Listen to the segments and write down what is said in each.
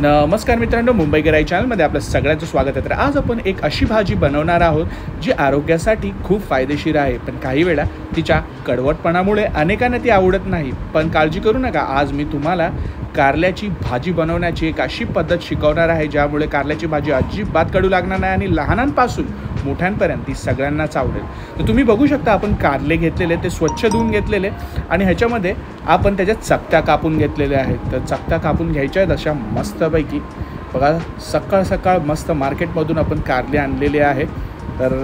नमस्कार मित्रांनो, मुंबई गिराई चॅनलमध्ये आपलं सगळ्यांचं स्वागत आहे. तर आज आपण एक अशी भाजी बनवणार आहोत जी आरोग्यासाठी खूप फायदेशीर आहे, पण काही वेळा तिच्या कडवटपणामुळे अनेकांना ती आवडत नाही. पण काळजी करू नका, आज मी तुम्हाला कारल्याची भाजी बनवण्याची एक अशी पद्धत शिकवणार आहे ज्यामुळे कारल्याची भाजी अजिबात कडू लागणार नाही आणि लहानांपासून मोठ्यांपर्यंत ती सगळ्यांनाच आवडेल. तर तुम्ही बघू शकता, आपण कारले घेतलेले, ते स्वच्छ धुवून घेतलेले आणि ह्याच्यामध्ये आपण त्याच्यात चकत्या कापून घेतलेल्या आहेत. तर चकत्या कापून घ्यायच्या आहेत अशा मस्तपैकी. बघा, सकाळ सकाळ मस्त मार्केटमधून आपण कारले आणलेले आहे. तर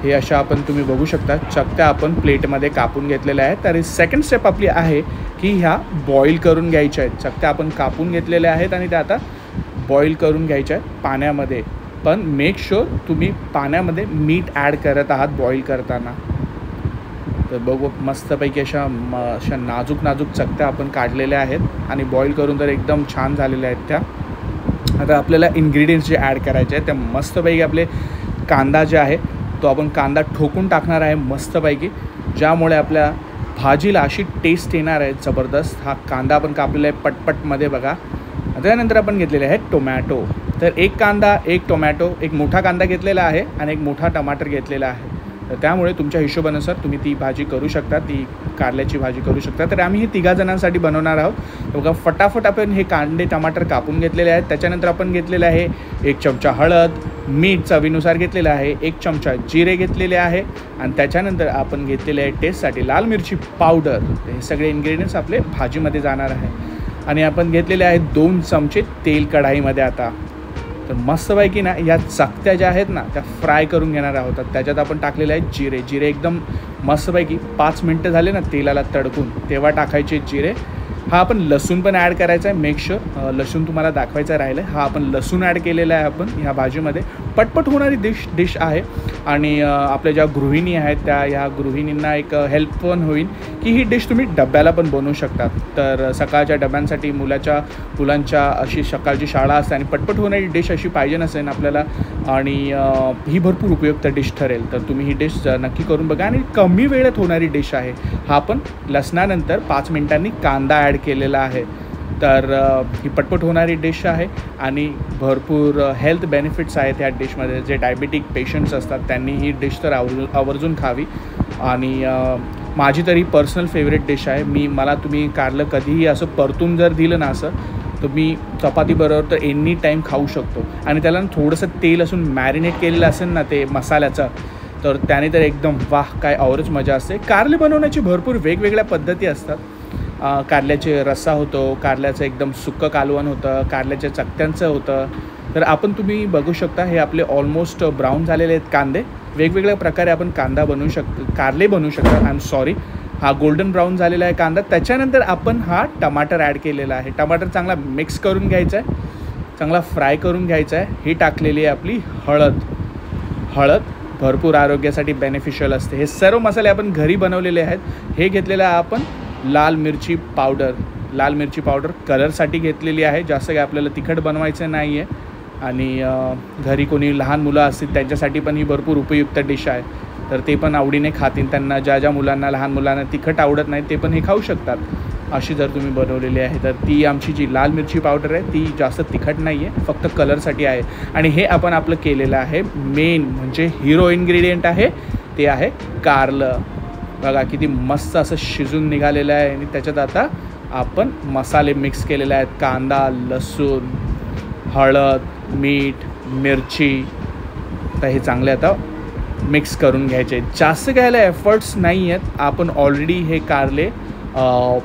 हे अशा आपण तुम्ही बघू शकता, चकत्या आपण प्लेटमध्ये कापून घेतलेल्या आहेत. तर सेकंड स्टेप आपली आहे की ह्या बॉईल करून घ्यायच्या आहेत. चकत्या आपण कापून घेतलेल्या आहेत आणि त्या आता बॉईल करून घ्यायच्या आहेत पाण्यामध्ये. पण मेक शुअर तुम्ही पाण्यामध्ये मीठ ॲड करत आहात बॉईल करताना. तर बघू, मस्तपैकी अशा नाजूक नाजूक चकत्या आपण काढलेल्या आहेत आणि बॉईल करून तर एकदम छान झालेल्या आहेत त्या. आता आपल्याला इन्ग्रेडियंट्स जे ॲड करायचे आहेत त्या मस्तपैकी आपले कांदा जे आहे तो आपण कांदा ठोकून टाकणार आहे मस्तपैकी, ज्यामुळे आपल्या भाजीला अशी टेस्ट येणार आहे जबरदस्त. हा कांदा आपण कापलेला आहे पटपटमध्ये बघा. त्यानंतर आपण घेतलेले आहेत टोमॅटो. तर एक कांदा, एक टोमॅटो, एक मोठा कांदा घेतलेला आहे आणि एक मोठा टमाटर घेतलेला आहे. तर त्यामुळे तुमच्या हिशोबानुसार तुम्ही ती भाजी करू शकता, ती कारल्याची भाजी करू शकता. तर आम्ही हे 3 जणांसाठी बनवणार आहोत. बघा, फटाफट आपण हे कांदे टमाटर कापून घेतलेले आहेत. त्याच्यानंतर आपण घेतलेलं आहे 1 चमचा हळद, मीठ चवीनुसार घेतलेलं आहे, 1 चमचा जिरे घेतलेले आहे आणि त्याच्यानंतर आपण घेतलेले आहे टेस्टसाठी लाल मिरची पावडर. हे सगळे इन्ग्रेडियंट्स आपले भाजीमध्ये जाणार आहे. आणि आपण घेतलेले आहेत 2 चमचे तेल कढाईमध्ये. आता तर मस्तपैकी ना या चकत्या ज्या आहेत ना त्या फ्राय करून घेणार आहोत. त्याच्यात आपण टाकलेले आहेत जिरे एकदम मस्तपैकी 5 मिनटं झाले ना तेलाला तडकून, तेव्हा टाकायचे जिरे. हा आपण लसूण पण ॲड करायचा आहे. मेक शुअर लसूण तुम्हाला दाखवायचा राहिलं आहे. हा आपण लसूण ॲड केलेला आहे आपण ह्या भाजीमध्ये. पटपट होणारी डिश आहे आणि आपल्या ज्या गृहिणी आहेत त्या ह्या गृहिणींना एक हेल्प पण होईल की ही डिश तुम्ही डब्याला पण बनवू शकता. तर सकाळच्या डब्यांसाठी मुलांच्या अशी सकाळची शाळा असते आणि पटपट होणारी डिश अशी पाहिजे नसेल आपल्याला आणि ही भरपूर उपयुक्त डिश ठरेल. तर तुम्ही ही डिश नक्की करून बघा आणि कमी वेळेत होणारी डिश आहे. हा आपण लसणानंतर 5 मिनटांनी कांदा ॲड केलेला आहे. तर ही पटपट होणारी डिश आहे आणि भरपूर हेल्थ बेनिफिट्स आहेत ह्या डिशमध्ये. जे डायबिटिक पेशंट्स असतात त्यांनी ही डिश तर आवर्जून खावी आणि माझी तरी पर्सनल फेवरेट डिश आहे. मला तुम्ही कारलं कधीही असं परतून जर दिलं ना असं, तर मी चपातीबरोबर तर एनी टाईम खाऊ शकतो. आणि त्याला थोडंसं तेल असून मॅरिनेट केलेलं असेल ना ते मसाल्याचं, तर त्याने तर एकदम वाह, काय औरच मजा असते. कारले बनवण्याची भरपूर वेगवेगळ्या पद्धती असतात. कारल्याचे रस्सा होतो, कारल्याचं एकदम सुक्कं कालवण होतं, कारल्याच्या चकत्यांचं होतं. तर तुम्ही बघू शकता हे आपले ऑलमोस्ट ब्राऊन झालेले आहेत कांदे. वेगवेगळ्या प्रकारे आपण कारले बनवू शकतात. हा गोल्डन ब्राऊन झालेला आहे कांदा. त्याच्यानंतर आपण हा टमाटर ॲड केलेला आहे. टमाटर चांगला मिक्स करून घ्यायचा आहे, चांगला फ्राय करून घ्यायचा आहे. ही टाकलेली आहे आपली हळद भरपूर आरोग्यासाठी बेनिफिशियल असते. हे सर्व मसाले आपण घरी बनवलेले आहेत. हे घेतलेलं आहे आपण लाल मिरची पावडर कलरसाठी घेतलेली आहे. जास्त काही आपल्याला तिखट बनवायचं नाही आहे आणि घरी कोणी लहान मुलं असतील त्यांच्यासाठी पण ही भरपूर उपयुक्त डिश आहे. तर ते पण आवडीने खातील. त्यांना लहान मुलांना तिखट आवडत नाही ते पण हे खाऊ शकतात. अशी जर तुम्ही बनवलेली आहे तर ती आमची जी लाल मिरची पावडर आहे ती जास्त तिखट नाही आहे, फक्त कलरसाठी आहे. आणि हे आपण आपलं केलेलं आहे मेन म्हणजे हिरो इन्ग्रेडियंट आहे ते आहे कारलं. बघा किती मस्त असं शिजून निघालेलं आहे आणि त्याच्यात आता आपण मसाले मिक्स केलेले आहेत. कांदा, लसूण, हळद, मीठ, मिरची. तर हे चांगले आता मिक्स करून घ्यायचे. जास्त घ्यायला एफर्ट्स नाही आहेत. आपण ऑलरेडी हे कारले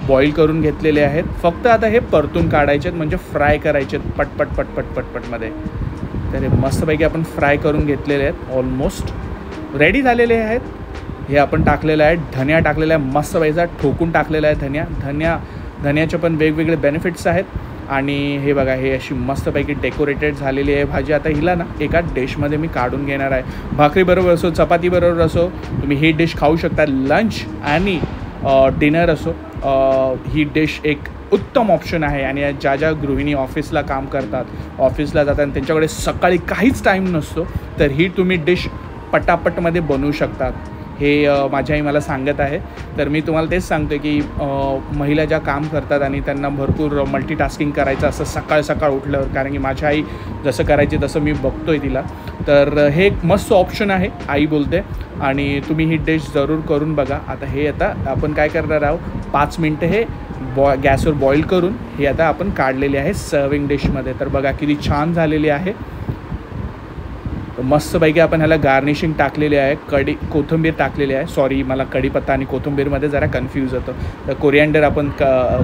बॉईल करून घेतलेले आहेत. फक्त आता हे परतून काढायचे आहेत, म्हणजे फ्राय करायचे आहेत पटपटमध्ये. तर हे मस्तपैकी आपण फ्राय करून घेतलेले आहेत. ऑलमोस्ट रेडी झालेले आहेत. हे आपण टाकलेलं आहे धनिया टाकलेला आहे, मस्त पैसा ठोकून टाकलेला आहे. धनियाचे पण वेगवेगळे बेनिफिट्स आहेत. आणि हे बघा, हे अशी मस्तपैकी डेकोरेटेड झालेली आहे भाजी. आता हिला ना एका डिशमध्ये मी काढून घेणार आहे. भाकरीबरोबर असो, चपातीबरोबर असो, तुम्ही ही डिश खाऊ शकता. लंच आणि डिनर असो, ही डिश एक उत्तम ऑप्शन आहे. आणि ज्या गृहिणी ऑफिसला काम करतात, ऑफिसला जातात आणि त्यांच्याकडे सकाळी काहीच टाईम नसतो, तर ही तुम्ही डिश पटापटमध्ये बनवू शकतात. हे माझी आई मला सांगत आहे. तर मी तुम्हाला तेच सांगतो की महिला ज्या काम करतात आणि त्यांना भरपूर मल्टीटास्किंग करायचं असं सकाळ उठल्यावर, कारण की माझी आई जसं करायची तसं मी बघतो आहे तिला. तर हे एक मस्त ऑप्शन आहे आई बोलते, आणि तुम्ही ही डिश जरूर करून बघा. आता आपण काय करणार आहोत, 5 मिनटं हे गॅसवर बॉईल करून हे आता आपण काढलेले आहे सर्विंग डिशमध्ये. तर बघा किती छान झालेली आहे. मस्तपैकी आपण ह्याला गार्निशिंग टाकलेली आहे, कोथिंबीर टाकलेली आहे. सॉरी, मला कढीपत्ता आणि कोथिंबीरमध्ये जरा कन्फ्यूज होतं. तर कोरिअँडर आपण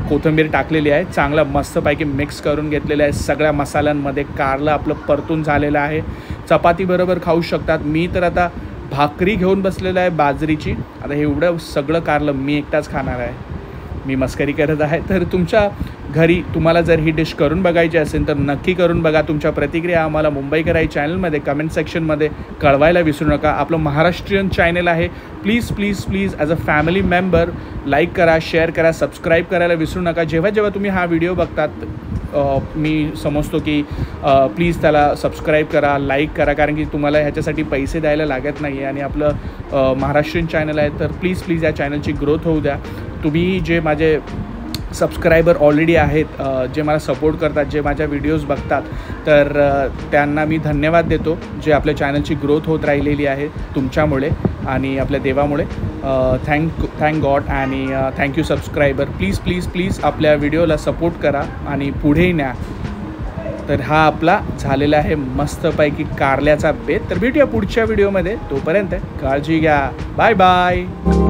कोथिंबीर टाकलेली आहे. चांगला मस्तपैकी मिक्स करून घेतलेलं आहे सगळ्या मसाल्यांमध्ये. कारलं आपलं परतून झालेलं आहे. चपातीबरोबर खाऊ शकतात. मी तर आता भाकरी घेऊन बसलेलं आहे बाजरीची. आता हे एवढं सगळं कारलं मी एकटाच खाणार आहे. मी मस्करी करत आहे. तर तुमच्या घरी तुम्हाला जर ही डिश करून बघायची असेल तर नक्की करून बघा. तुमच्या प्रतिक्रिया आम्हाला मुंबईकर आई चॅनलमध्ये कमेंट सेक्शनमध्ये कळवायला विसरू नका. आपलं महाराष्ट्रीयन चॅनल आहे. Please please please as a family member like करा, शेअर करा, सबस्क्राईब करायला विसरू नका. जेव्हा तुम्ही हा व्हिडिओ बघतात मी समजतो की प्लीज त्याला सबस्क्राईब करा, लाईक करा, कारण की तुम्हाला ह्याच्यासाठी पैसे द्यायला लागत नाही आहे आणि आपलं महाराष्ट्रीयन चॅनल आहे. तर प्लीज या चॅनलची ग्रोथ होऊ द्या. तुम्ही जे माझे सबस्क्रायबर ऑलरेडी आहेत, जे मला सपोर्ट करतात, जे माझ्या व्हिडिओज बघतात, तर त्यांना मी धन्यवाद देतो. जे आपल्या चॅनलची ग्रोथ होत राहिलेली आहे तुमच्यामुळे आणि आपल्या देवामुळे. थँक गॉड आणि थँक्यू सबस्क्रायबर. प्लीज आपल्या व्हिडिओला सपोर्ट करा आणि पुढे न्या. तर हा आपला झालेला आहे मस्तपैकी कारल्याचा बेत. तर भेटूया पुढच्या व्हिडिओमध्ये. तोपर्यंत काळजी घ्या. बाय.